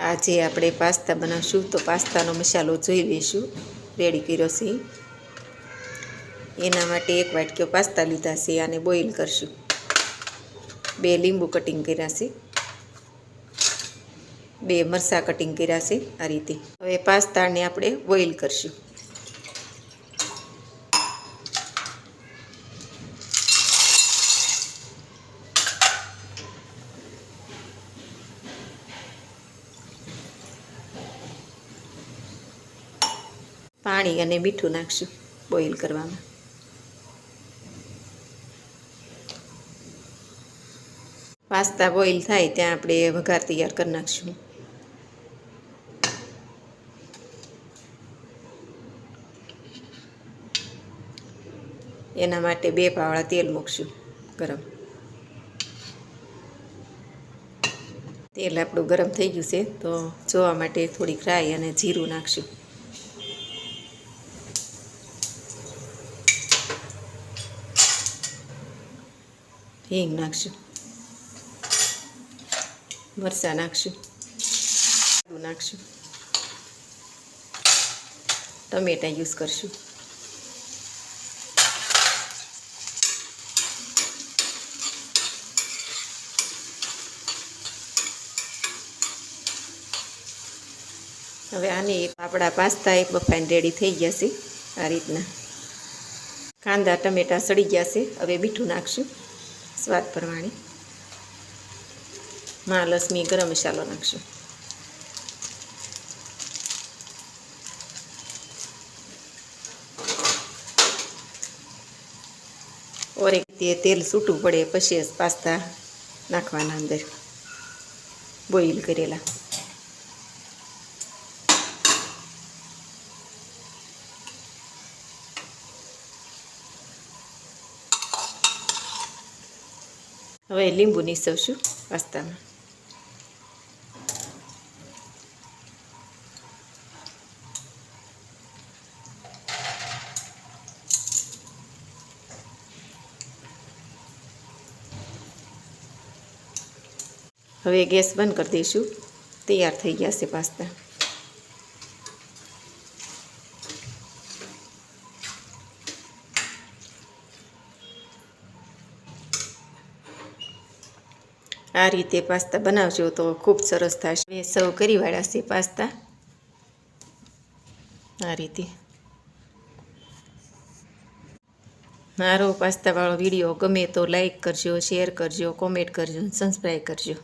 આજે આપણે પાસ્તા બનાવશું તો પાસ્તાનો મસાલો જોઈ લઈશું રેડી કર્યો છે। એના માટે એક વાટક્યો પાસ્તા લીધા છે, આને બોઇલ કરશું। 2 લીંબુ કટિંગ કર્યા છે, 2 મરચાં કટિંગ કર્યા છે આ રીતે। હવે પાસ્તાને આપણે બોઇલ કરશું। પાણી અને મીઠું નાખશું બોઇલ કરવામાં। પાસ્તા બોઇલ થાય ત્યાં આપણે વઘાર તૈયાર કરી નાખશું। એના માટે 2 પાવડા તેલ મૂકશું ગરમ। તેલ આપણું ગરમ થઈ ગયું છે તો જોવા માટે થોડીક રાઈ અને જીરું નાખશું। હિંગ નાખશું, મરચાં નાખશું, નાખશું, ટમેટા યુઝ કરશું। હવે આની આપણા પાસ્તા એક બફાઈને રેડી થઈ ગયા છે આ રીતના। કાંદા ટમેટા સડી ગયા છે। હવે મીઠું નાખશું સ્વાદ પ્રમાણે। મહાલક્ષ્મી ગરમ મસાલો નાખશું। ઓરેક તેલ છૂટું પડે પછી પાસ્તા નાખવાના અંદર બોઇલ કરેલા। હવે લીંબુ નીસવશું પાસ્તામાં। હવે ગેસ બંધ કરી દઈશું। તૈયાર થઈ ગયા છે પાસ્તા। આ રીતે પાસ્તા બનાવજો તો ખૂબ સરસ થશે। મેં સર્વ કરી વાળ્યા છે પાસ્તા આ રીતે। મારો પાસ્તાવાળો વિડીયો ગમે તો લાઈક કરજો, શેર કરજો, કોમેન્ટ કરજો, સબસ્ક્રાઈબ કરજો।